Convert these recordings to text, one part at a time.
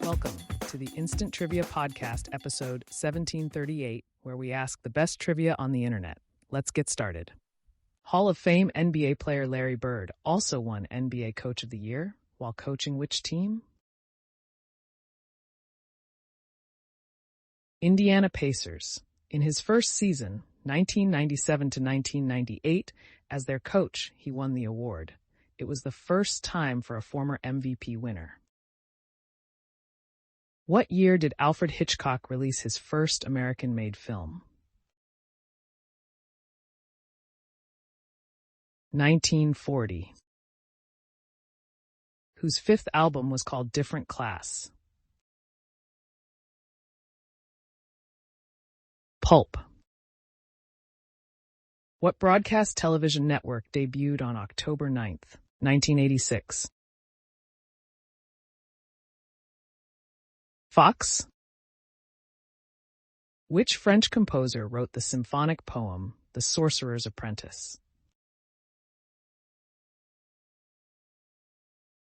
Welcome to the Instant Trivia Podcast, episode 1738, where we ask the best trivia on the internet. Let's get started. Hall of Fame NBA player Larry Bird also won NBA Coach of the Year while coaching which team? Indiana Pacers. In his first season, 1997 to 1998, as their coach, he won the award. It was the first time for a former MVP winner. What year did Alfred Hitchcock release his first American-made film? 1940. Whose fifth album was called Different Class? Pulp. What broadcast television network debuted on October 9th, 1986? Fox? Which French composer wrote the symphonic poem, The Sorcerer's Apprentice?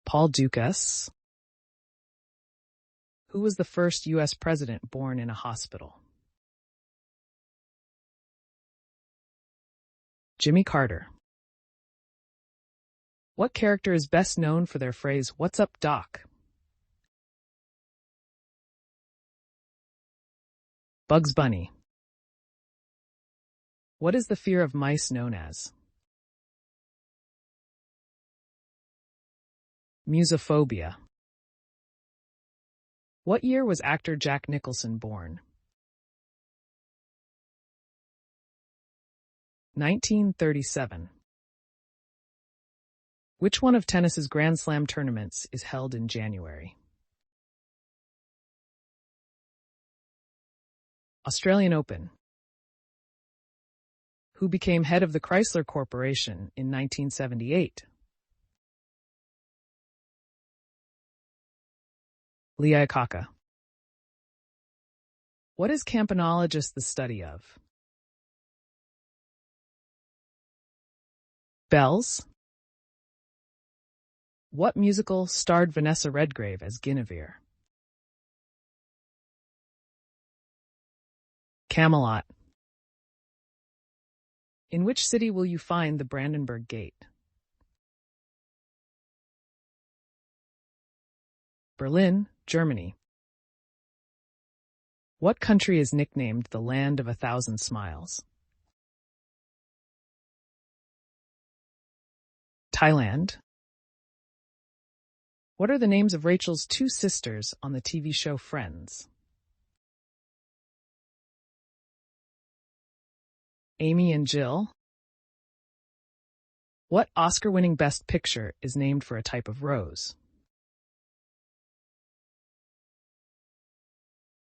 Paul Dukas. Who was the first U.S. president born in a hospital? Jimmy Carter. What character is best known for their phrase, "What's up, Doc?" Bugs Bunny. What is the fear of mice known as? Musophobia. What year was actor Jack Nicholson born? 1937. Which one of tennis's Grand Slam tournaments is held in January? Australian Open. Who became head of the Chrysler Corporation in 1978? Lee Iacocca. What is campanologist the study of? Bells. What musical starred Vanessa Redgrave as Guinevere? Camelot. In which city will you find the Brandenburg Gate? Berlin, Germany. What country is nicknamed the Land of a Thousand Smiles? Thailand. What are the names of Rachel's two sisters on the TV show Friends? Amy and Jill. What Oscar-winning Best Picture is named for a type of rose?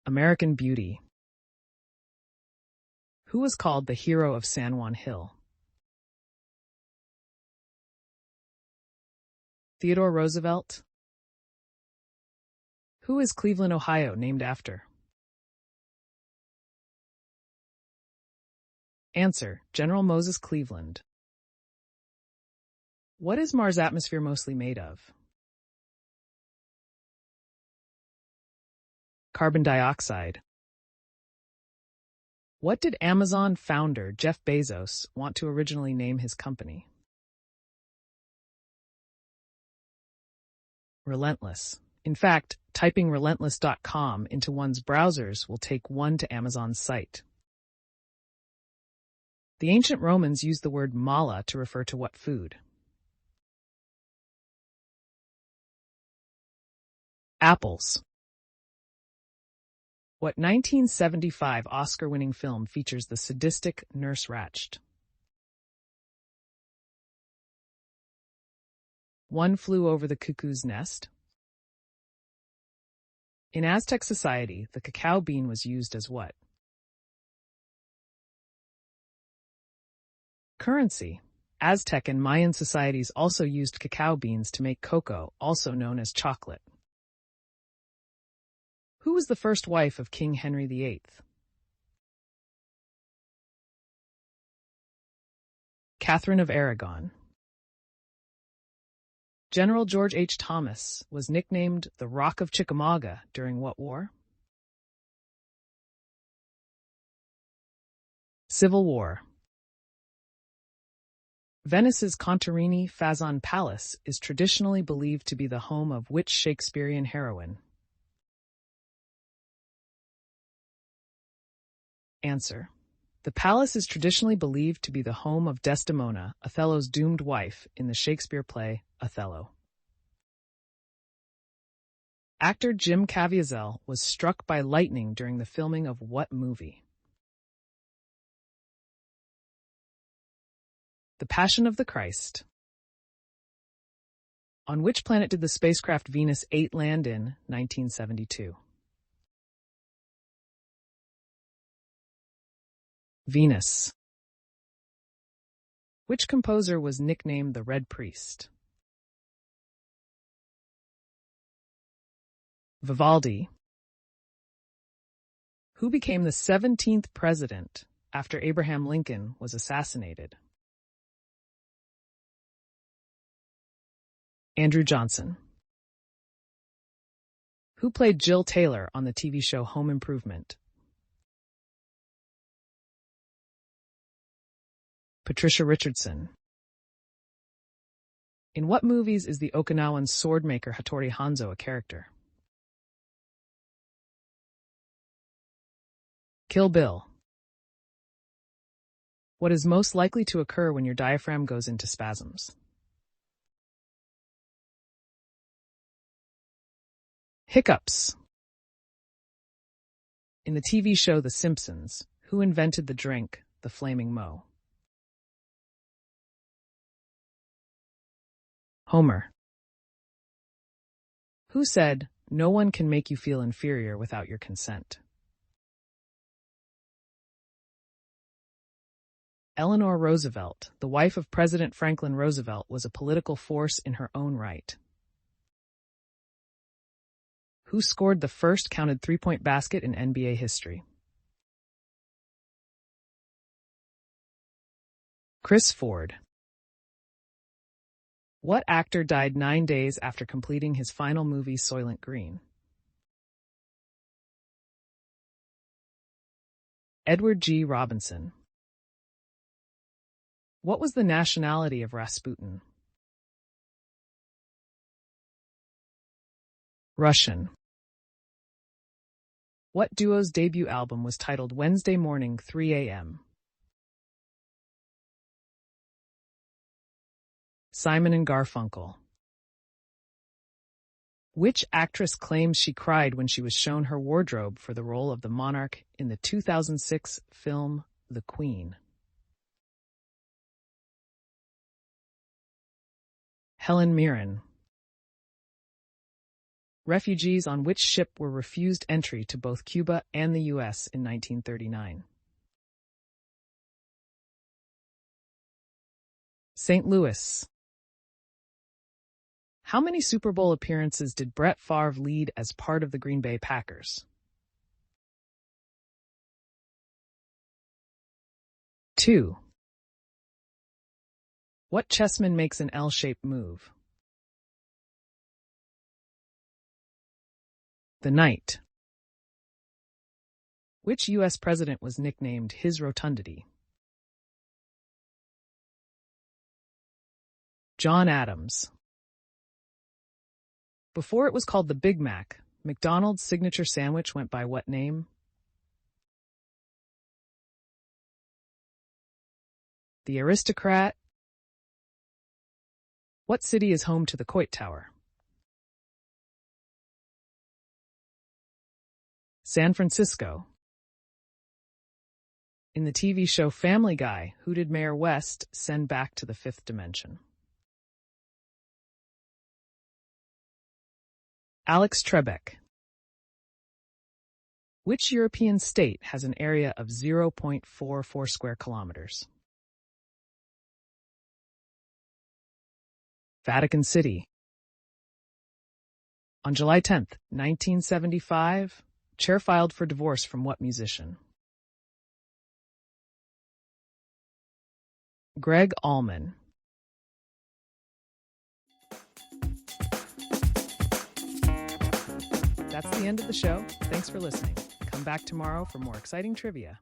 American Beauty. Who was called the hero of San Juan Hill? Theodore Roosevelt. Who is Cleveland, Ohio named after? Answer: General Moses Cleveland. What is Mars' atmosphere mostly made of? Carbon dioxide. What did Amazon founder Jeff Bezos want to originally name his company? Relentless. In fact, typing relentless.com into one's browsers will take one to Amazon's site. The ancient Romans used the word mala to refer to what food? Apples. What 1975 Oscar-winning film features the sadistic Nurse Ratched? One Flew Over the Cuckoo's Nest. In Aztec society, the cacao bean was used as what? Currency. Aztec and Mayan societies also used cacao beans to make cocoa, also known as chocolate. Who was the first wife of King Henry VIII? Catherine of Aragon. General George H. Thomas was nicknamed the Rock of Chickamauga during what war? Civil War. Venice's Contarini Fazoon Palace is traditionally believed to be the home of which Shakespearean heroine? Answer. The palace is traditionally believed to be the home of Desdemona, Othello's doomed wife, in the Shakespeare play Othello. Actor Jim Caviezel was struck by lightning during the filming of what movie? The Passion of the Christ. On which planet did the spacecraft Venus 8 land in 1972? Venus. Which composer was nicknamed the Red Priest? Vivaldi. Who became the 17th president after Abraham Lincoln was assassinated? Andrew Johnson. Who played Jill Taylor on the TV show Home Improvement? Patricia Richardson. In what movies is the Okinawan swordmaker Hattori Hanzo a character? Kill Bill. What is most likely to occur when your diaphragm goes into spasms? Hiccups. In the TV show The Simpsons, who invented the drink, the Flaming Moe? Homer. Who said, "No one can make you feel inferior without your consent"? Eleanor Roosevelt, the wife of President Franklin Roosevelt, was a political force in her own right. Who scored the first counted three-point basket in NBA history? Chris Ford. What actor died 9 days after completing his final movie Soylent Green? Edward G. Robinson. What was the nationality of Rasputin? Russian. What duo's debut album was titled Wednesday Morning 3 a.m.? Simon and Garfunkel. Which actress claims she cried when she was shown her wardrobe for the role of the monarch in the 2006 film The Queen? Helen Mirren. Refugees on which ship were refused entry to both Cuba and the U.S. in 1939? St. Louis. How many Super Bowl appearances did Brett Favre lead as part of the Green Bay Packers? 2. What chessman makes an L-shaped move? The knight. Which U.S. president was nicknamed His Rotundity? John Adams. Before it was called the Big Mac, McDonald's signature sandwich went by what name? The Aristocrat. What city is home to the Coit Tower? San Francisco. In the TV show Family Guy, who did Mayor West send back to the fifth dimension? Alex Trebek. Which European state has an area of 0.44 square kilometers? Vatican City. On July 10, 1975, Cher filed for divorce from what musician? Greg Allman. That's the end of the show. Thanks for listening. Come back tomorrow for more exciting trivia.